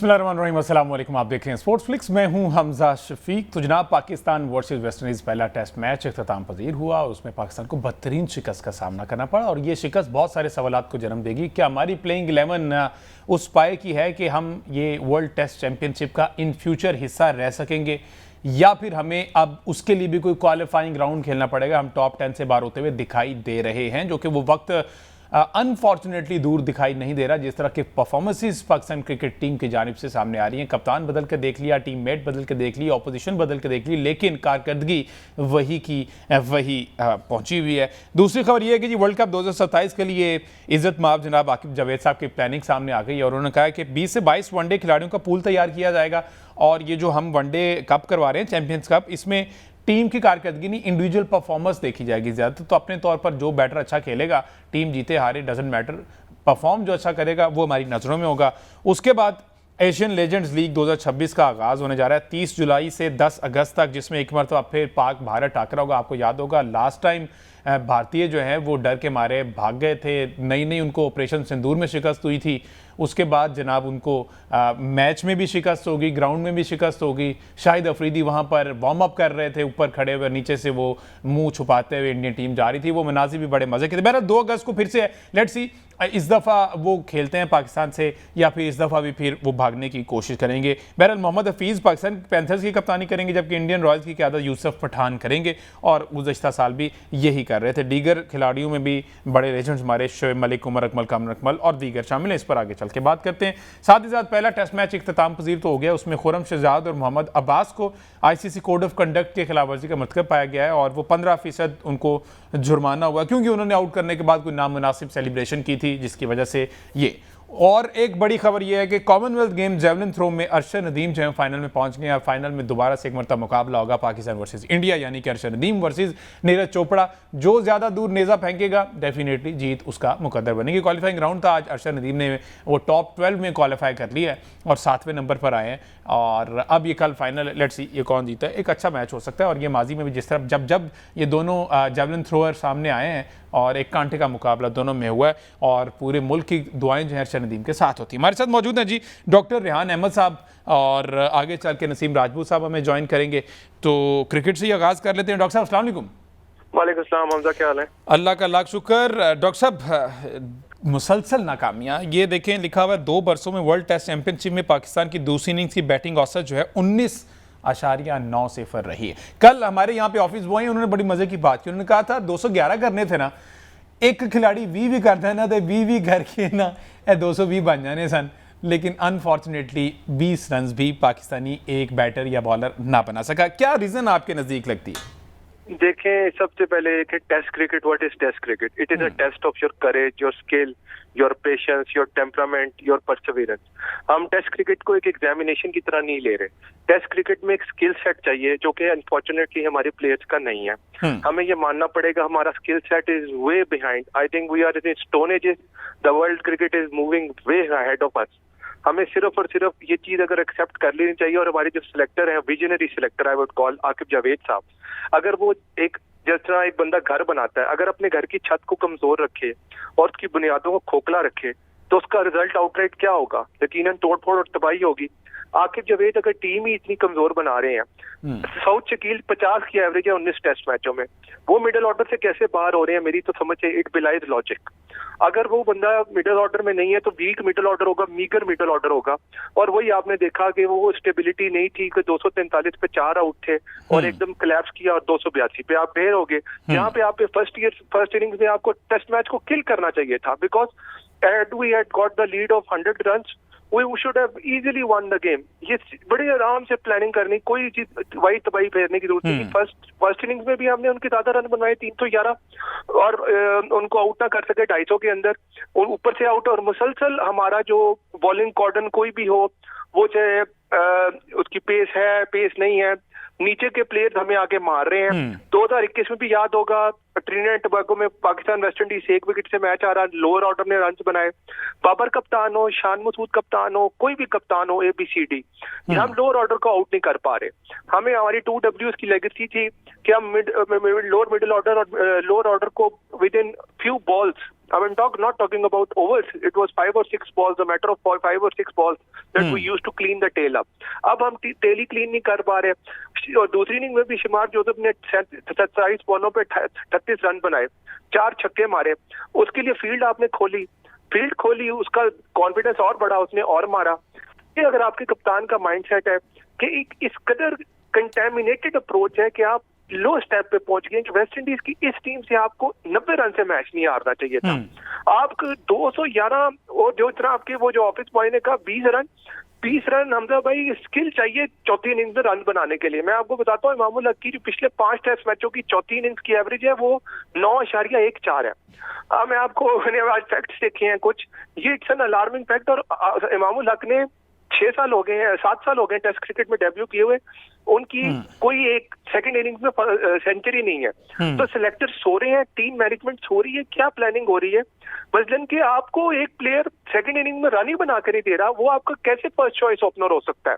बिस्मिल्लाहिर्रहमानिर्रहीम, अस्सलाम वालेकुम। आप देख रहे हैं स्पोर्ट्स फ्लिक्स। मैं हूं हमजा शफीक। तो जनाब, पाकिस्तान वर्सेस वेस्ट इंडीज़ पहला टेस्ट मैच इख्तिताम पजीर हुआ और उसमें पाकिस्तान को बदतरीन शिकस्त का सामना करना पड़ा और ये शिकस्त बहुत सारे सवालात को जन्म देगी। क्या हमारी प्लेइंग 11 उस पाए की है कि हम ये वर्ल्ड टेस्ट चैंपियनशिप का इन फ्यूचर हिस्सा रह सकेंगे, या फिर हमें अब उसके लिए भी कोई क्वालिफाइंग राउंड खेलना पड़ेगा। हम टॉप 10 से बाहर होते हुए दिखाई दे रहे हैं, जो कि वो वक्त अनफॉर्चुनेटली दूर दिखाई नहीं दे रहा। जिस तरह के परफॉर्मेंसेस पाकिस्तान क्रिकेट टीम की जानिब से सामने आ रही हैं, कप्तान बदल के देख लिया, टीम मेट बदल के देख ली, ऑपोजिशन बदल के देख ली, लेकिन कारकर्दगी वही की वही पहुंची हुई है। दूसरी खबर यह है कि जी वर्ल्ड कप 2027 के लिए इज्जत माब जनाब आकिब जावेद साहब की प्लानिंग सामने आ गई और उन्होंने कहा कि 20 से 22 वनडे खिलाड़ियों का पूल तैयार किया जाएगा और ये जो हम वनडे कप करवा रहे हैं, चैंपियंस कप, इसमें टीम की कारकर्दगी नहीं, इंडिविजुअल परफॉर्मेंस देखी जाएगी ज़्यादा। तो अपने तौर पर जो बैटर अच्छा खेलेगा, टीम जीते हारे डजंट मैटर, परफॉर्म जो अच्छा करेगा वो हमारी नज़रों में होगा। उसके बाद एशियन लेजेंड्स लीग 2026 का आगाज़ होने जा रहा है 30 जुलाई से 10 अगस्त तक, जिसमें एक मरतबा फिर पाक भारत टाकरा होगा। आपको याद होगा लास्ट टाइम भारतीय जो है वो डर के मारे भाग गए थे, नई नई उनको ऑपरेशन सिंदूर में शिकस्त हुई थी। उसके बाद जनाब उनको मैच में भी शिकस्त होगी, ग्राउंड में भी शिकस्त होगी। शाहिद अफरीदी वहाँ पर वार्म अप कर रहे थे, ऊपर खड़े हुए, नीचे से वो मुंह छुपाते हुए इंडियन टीम जा रही थी। वो मनाजिर भी बड़े मजे के थे। बहरहाल 2 अगस्त को फिर से लेट्स सी इस दफ़ा वो खेलते हैं पाकिस्तान से या फिर इस दफ़ा भी फिर वो भागने की कोशिश करेंगे। बहरहाल मोहम्मद हफीज़ पाकिस्तान पैंथर्स की कप्तानी करेंगे, जबकि इंडियन रॉयल्स की क़यादत यूसुफ पठान करेंगे और गुज़श्ता साल भी यही कर रहे थे। दीगर खिलाड़ियों में भी बड़े लेजेंड्स हमारे शोएब मलिक, उमर अकमल, कामर अकमल और दीगर शामिल हैं। इस पर आगे चल के बात करते हैं। साथ ही साथ पहला टेस्ट मैच इख्तिताम पजीर तो हो गया, उसमें खुर्रम शहजाद और मोहम्मद अब्बास को ICC कोड ऑफ कंडक्ट के खिलाफ वर्जी का मरतकब पाया गया है और वो 15% उनको जुर्माना हुआ क्योंकि उन्होंने आउट करने के बाद कोई नामुनासिब सेलिब्रेशन की थी, जिसकी वजह से ये। और एक बड़ी खबर यह है कि कॉमनवेल्थ गेम जेवलिन थ्रो में अरशद नदीम जो है फाइनल में पहुंच गए और फाइनल में दोबारा से एक मरतबा मुकाबला होगा पाकिस्तान वर्सेस इंडिया, यानी कि अरशद नदीम वर्सेस नीरज चोपड़ा। जो ज़्यादा दूर नेज़ा फेंकेगा डेफिनेटली जीत उसका मुकद्दर बनेगी। क्वालिफाइंग राउंड था आज, अरशद नदीम ने वो टॉप 12 में क्वालिफाई कर लिया है और 7वें नंबर पर आए हैं और अब ये कल फाइनल, लेट्स सी ये कौन जीता है। एक अच्छा मैच हो सकता है और ये माजी में भी जिस तरह जब ये दोनों जेवलिन थ्रोअर सामने आए हैं और एक कांटे का मुकाबला दोनों में हुआ है और पूरे मुल्क की दुआएं जो है अरशद नदीम के साथ होती हैं। हमारे साथ मौजूद हैं जी डॉक्टर रेहान अहमद साहब और आगे चल के नसीम राजपूत साहब हमें ज्वाइन करेंगे। तो क्रिकेट से ही आगाज़ कर लेते हैं। डॉक्टर साहब अस्सलाम वालेकुम। वालेकुम सलाम हमजा, क्या हाल है? अल्लाह का लाख शुक्र। डॉक्टर साहब, मुसलसल नाकामियाँ, ये देखें लिखा हुआ है 2 बरसों में वर्ल्ड टेस्ट चैंपियनशिप में पाकिस्तान की दूसरी इनिंग्स की बैटिंग औसत जो है 19.9 रही है। कल हमारे यहाँ पे ऑफिस बॉय हैं, उन्होंने बड़ी मजे की बात की। उन्होंने कहा था 211 करने थे ना, एक खिलाड़ी 20 भी करता है ना तो 20 करके ना 220 बन जाने सन, लेकिन अनफॉर्चुनेटली 20 रन भी पाकिस्तानी एक बैटर या बॉलर ना बना सका। क्या रीजन आपके नजदीक लगती है? देखें, सबसे पहले एक है test cricket. What is test cricket? It is a test of your courage, your skill, your patience, your temperament, your perseverance. हम टेस्ट क्रिकेट को एक एग्जामिनेशन की तरह नहीं ले रहे। टेस्ट क्रिकेट में एक स्किल सेट चाहिए जो कि अनफॉर्चुनेटली हमारे प्लेयर्स का नहीं है। हमें ये मानना पड़ेगा हमारा skill set is way behind. I think we are in stone ages. The world cricket is moving way ahead of us. हमें सिर्फ और सिर्फ ये चीज अगर एक्सेप्ट कर लेनी चाहिए और हमारे जो सिलेक्टर है, visionary selector I would call Aqib Javed साहब, अगर वो एक जिस तरह एक बंदा घर बनाता है, अगर अपने घर की छत को कमजोर रखे और उसकी बुनियादों को खोखला रखे तो उसका रिजल्ट आउटराइट क्या होगा? यकीनन तोड़फोड़ और तबाही होगी। आकिब जावेद अगर टीम ही इतनी कमजोर बना रहे हैं, साउथ शकील 50 की एवरेज है 19 टेस्ट मैचों में, वो मिडिल ऑर्डर से कैसे बाहर हो रहे हैं? मेरी तो समझ है इट बिलाइज लॉजिक। अगर वो बंदा मिडिल ऑर्डर में नहीं है तो वीक मिडिल ऑर्डर होगा, मीगर मिडिल ऑर्डर होगा। और वही आपने देखा कि वो स्टेबिलिटी नहीं थी कि 243 पे 4 आउट थे और एकदम कोलैप्स किया और 282 पे आप ढेर हो गए। यहाँ पे आप फर्स्ट इनिंग्स में आपको टेस्ट मैच को किल करना चाहिए था, because we had got the lead of 100 runs, we should have easily won the game। ये बड़े आराम से प्लानिंग करनी, कोई चीज वाई तबाही फेरने की जरूरत नहीं। फर्स्ट इनिंग्स में भी हमने उनके ज्यादा रन बनवाए 311 और उनको आउट ना कर सके 250 के अंदर और ऊपर से आउट। और मुसलसल हमारा जो बॉलिंग कॉर्डन कोई भी हो, वो चाहे उसकी पेस है पेस नहीं है, नीचे के प्लेयर्स हमें आगे मार रहे हैं। 2021 में भी याद होगा ट्रिनिडाद एंड टोबैगो में पाकिस्तान वेस्ट इंडीज 1 विकेट से मैच आ रहा, लोअर ऑर्डर ने रन बनाए। बाबर कप्तान हो, शान मसूद कप्तान हो, कोई भी कप्तान हो, ABCD, हम लोअर ऑर्डर को आउट नहीं कर पा रहे। हमें हमारी 2 Ws की लेगेसी थी, कि हम लोअर मिडिल ऑर्डर और लोअर ऑर्डर को with in few balls, I mean, not talking about overs. It was 5 or 6 balls, a matter of 5 or 6 balls that we used to clean the tail up. अब हम tell ही clean नहीं कर पा रहे। और दूसरी inning में भी शुमार जोसेफ ने 27 बॉलों पे 38 रन बनाए, 4 छक्के मारे। उसके लिए फील्ड आपने फील्ड खोली, उसका कॉन्फिडेंस और बढ़ा, उसने और मारा। ये अगर आपके कप्तान का माइंडसेट है कि इस कदर कंटेमिनेटेड अप्रोच है कि आप लो स्टेप पे पहुंच गए कि वेस्ट इंडीज की इस टीम से आपको 90 रन से मैच नहीं हारना चाहिए था। आपको 211 और जो तरह आपके वो जो ऑफिस बॉय ने कहा 20 रन हमजा भाई स्किल चाहिए चौथी इनिंग्स में रन बनाने के लिए। मैं आपको बताता हूँ इमामुल हक की जो पिछले 5 टेस्ट मैचों की चौथी इनिंग्स की एवरेज है वो 9.14 है। मैं आपको मैंने आज फैक्ट्स देखे हैं कुछ, ये इट्स एन अलार्मिंग फैक्ट। और इमामुल हक ने 7 साल हो गए टेस्ट क्रिकेट में डेब्यू किए हुए, उनकी कोई एक सेकंड इनिंग्स में सेंचुरी नहीं है। तो सिलेक्टर सो रहे हैं, टीम मैनेजमेंट सो रही है, क्या प्लानिंग हो रही है? मसलन कि आपको एक प्लेयर सेकंड इनिंग में रन ही बना कर नहीं दे रहा, वो आपका कैसे फर्स्ट चॉइस ओपनर हो सकता है?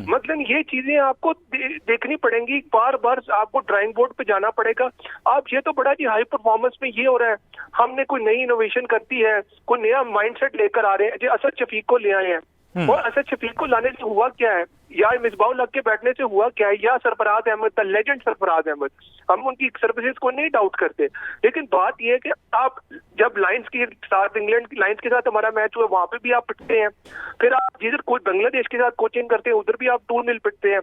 मतलब ये चीजें आपको देखनी पड़ेंगी, बार बार आपको ड्राइंग बोर्ड पे जाना पड़ेगा। आप ये तो बड़ा जी हाई परफॉर्मेंस में ये हो रहा है, हमने कोई नई इनोवेशन करती है, कोई नया माइंडसेट लेकर आ रहे हैं, जो असद शफीक को ले आए हैं। और असद शफीक को लाने से हुआ क्या है, या मिसबाउल हक के बैठने से हुआ क्या है, या सरफराज अहमद, द लेजेंड सरफराज अहमद, हम उनकी सर्विसेज को नहीं डाउट करते। लेकिन बात यह है कि आप जब लायंस के साथ, इंग्लैंड की लायंस के साथ हमारा मैच हुआ, वहां पे भी आप पिटते हैं। फिर आप जिधर कोई बांग्लादेश के साथ कोचिंग करते हैं उधर भी आप 2-0 पिटते हैं।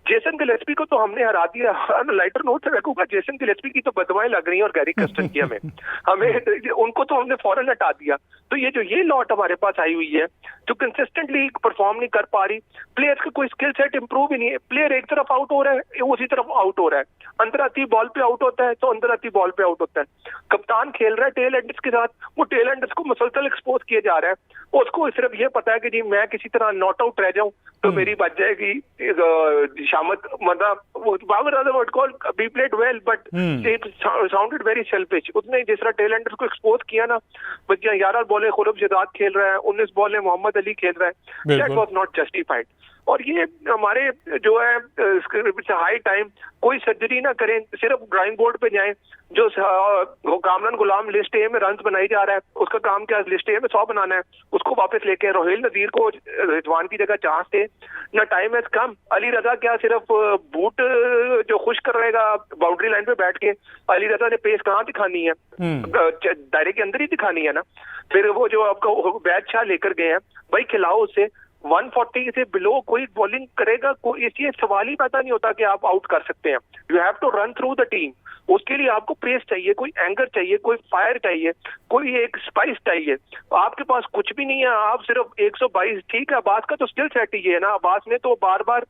जेसन गिलेस्पी को तो हमने हरा दिया। लाइटर नोट से रखूंगा, जेसन गिलेस्पी की तो बदवाएं लग रही हैं और गैरी कर्स्टन की हमें उनको तो हमने फौरन हटा दिया। तो ये लॉट हमारे पास आई हुई है जो कंसिस्टेंटली परफॉर्म नहीं कर पा रही। प्लेयर्स का कोई स्किल सेट इंप्रूव ही नहीं है। प्लेयर एक तरफ आउट हो रहा है, उसी तरफ आउट हो रहा है, अंदर आती बॉल पे आउट होता है तो अंदर आती बॉल पे आउट होता है। कप्तान खेल रहा है टेल एंडर्स के साथ, वो टेल एंडर्स को मुसलसल एक्सपोज किए जा रहा है। उसको सिर्फ ये पता है कि जी मैं किसी तरह नॉट आउट रह जाऊं तो मेरी बच जाएगी शामत। मतलब be played well but it sounded very selfish. उसने जिस तरह टेल एंडर्स को एक्सपोज किया ना, 11 बॉलें खुरब शहजाद खेल रहा है, 19 बॉलें मोहम्मद अली खेल रहा है, दैट वाज नॉट जस्टिफाइड। और ये हमारे जो है हाई टाइम कोई सर्जरी ना करें, सिर्फ ड्राइंग बोर्ड पे जाएं। जो कामरान गुलाम लिस्ट ए में रन बनाई जा रहा है, उसका काम क्या लिस्ट ए में 100 बनाना है, उसको वापस लेके रोहिल नजीर को रिजवान की जगह चांस दे ना। Time has come. Ali Raza क्या सिर्फ बूट जो खुश कर रहेगा बाउंड्री लाइन पे बैठ के? अली रजा ने पेस कहाँ दिखानी है? दायरे के अंदर ही दिखानी है ना। फिर वो जो आपका बैट शाह लेकर गए हैं, भाई खिलाओ उसे। 140 से बिलो कोई बॉलिंग करेगा, कोई इसलिए सवाल ही पैदा नहीं होता कि आप आउट कर सकते हैं। You have to run through the team. उसके लिए आपको पेस चाहिए, कोई एंगर चाहिए, कोई फायर चाहिए, कोई एक स्पाइस चाहिए। आपके पास कुछ भी नहीं है, आप सिर्फ 122। ठीक है, अब्बास का तो स्किल सेट ही है ना। अब्बास ने तो बार बार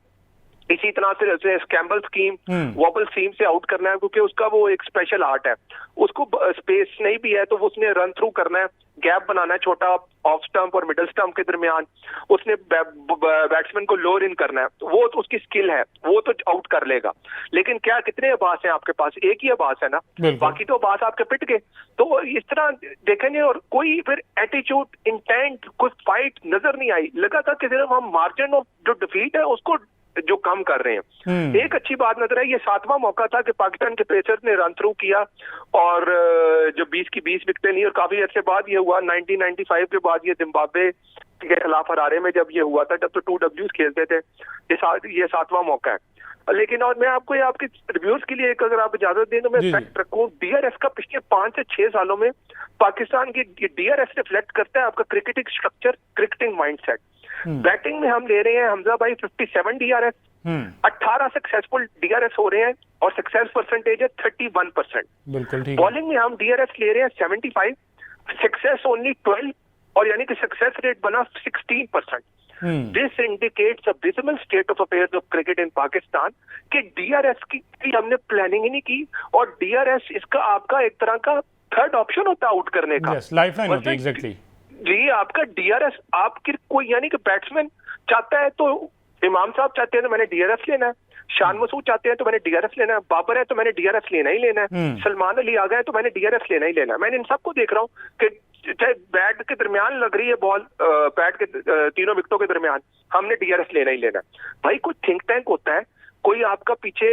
इसी तरह से स्कैम्बल स्कीम, वॉबल सीम से आउट करना है, क्योंकि उसका वो एक स्पेशल आर्ट है। उसको स्पेस नहीं भी है तो उसने रन थ्रू करना है, गैप बनाना है छोटा ऑफ स्टंप और मिडल स्टंप के दरमियान, उसने बैट्समैन को लोअर इन करना है। तो वो तो उसकी स्किल है, वो तो आउट कर लेगा। लेकिन क्या कितने अब्बास हैं आपके पास? एक ही अब्बास है ना, बाकी तो अब्बास आपके पिट गए। तो इस तरह देखेंगे, और कोई फिर एटीट्यूड, इंटेंट, कोई फाइट नजर नहीं आई। लगा था कि सिर्फ हम मार्जिन ऑफ जो डिफीट है उसको जो कम कर रहे हैं। एक अच्छी बात नजर आई, ये 7वां मौका था कि पाकिस्तान के पेसर्स ने रन थ्रू किया और जो 20 की 20 विकेटें ली। और काफी अर्से बाद ये हुआ, 1995 के बाद, ये जिम्बाब्वे के खिलाफ हरारे में जब ये हुआ था, जब तो 2 Ws खेलते थे। ये 7वां मौका है। लेकिन और मैं आपको आपके रिव्यूज के लिए अगर आप इजाजत दें तो मैं फैक्ट रखूं, डीआरएस का पिछले 5 से 6 सालों में पाकिस्तान की डीआरएस रिफ्लेक्ट करता है आपका cricketing structure, cricketing mindset. Batting में हम ले रहे हैं हमजा भाई 57 डीआरएस, 18 सक्सेसफुल डीआरएस हो रहे हैं और सक्सेस परसेंटेज है 31%। बिल्कुल ठीक। बॉलिंग में हम डीआरएस ले रहे हैं 75, सक्सेस ओनली 12, और यानी कि सक्सेस रेट बना 16%। This indicates a visible state of affairs of cricket in Pakistan कि डीआरएस की हमने प्लानिंग ही नहीं की। और डीआरएस इसका आपका एक तरह का थर्ड ऑप्शन होता है आउट करने का, लाइफलाइन होती है। एग्जैक्टली जी, आपका डीआरएस आपकी कोई यानी कि बैट्समैन चाहता है तो इमाम साहब चाहते हैं तो मैंने डीआरएस लेना है, शान मसूद चाहते हैं तो मैंने डीआरएस लेना है, बाबर है तो मैंने डीआरएस लेना ही लेना है, सलमान अली आ गए तो मैंने डीआरएस लेना ही लेना है। मैंने इन सबको देख रहा हूँ कि चाहे बैट के दरमियान लग रही है बॉल, बैट के तीनों विकेटों के दरमियान, हमने डीआरएस लेना ही लेना है। भाई कोई थिंक टैंक होता है, कोई आपका पीछे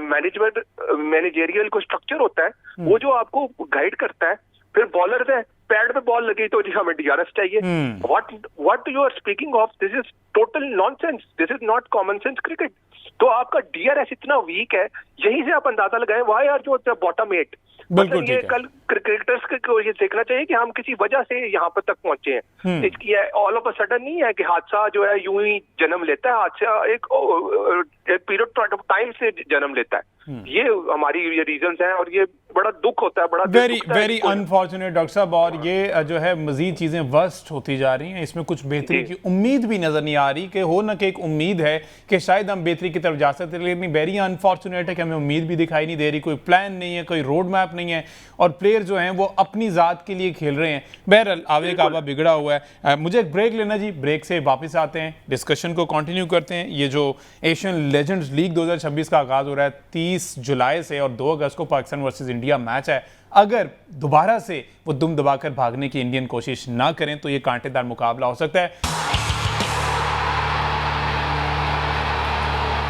मैनेजेरियल को स्ट्रक्चर होता है, वो जो आपको गाइड करता है। फिर बॉलर है, पैड पे बॉल लगी तो जी हमें डीआरएस चाहिए। What you are speaking of, this is total nonsense, this is not common sense cricket. तो आपका डीआरएस इतना वीक है, यहीं से आप अंदाजा लगाएं व्हाई आर जो बॉटम 8। बिल्कुल मतलब ये कल क्रिकेटर्स को ये देखना चाहिए कि हम किसी वजह से यहाँ पर तक पहुंचे हैं। इसकी ऑल ऑफ अ सडन नहीं है कि हादसा जो है यूं ही जन्म लेता है, हादसा एक पीरियड ऑफ टाइम से जन्म लेता है। ये हमारी ये रीजंस हैं और ये बड़ा दुख होता है, बड़ा वेरी अनफॉर्चुनेट डॉक्टर साहब। और ये जो है मजीद चीजें वर्स्ट होती जा रही हैं, इसमें कुछ बेहतरी की उम्मीद भी नजर नहीं आ रही कि हो ना कि एक उम्मीद है कि शायद हम बेहतरी की तरफ जा सकते हैं, लेकिन वेरी अनफॉर्चुनेट है कि हमें उम्मीद भी दिखाई नहीं दे रही, कोई प्लान नहीं है, कोई रोड मैप नहीं है और प्लेयर जो हैं वो अपनी ज़ात के लिए खेल रहे हैं। बहरहाल आवे काबा बिगड़ा हुआ है। मुझे एक ब्रेक लेना जी, ब्रेक से वापस आते हैं, डिस्कशन को कंटिन्यू करते हैं। ये जो एशियन लेजेंड्स लीग 2026 का आगाज़ हो रहा है 30 जुलाई से और 2 अगस्त को पाकिस्तान वर्सेस इंडिया मैच है। अगर दोबारा से वो दुम दबाकर भागने की इंडियन कोशिश ना करें तो ये कांटेदार मुकाबला हो सकता है।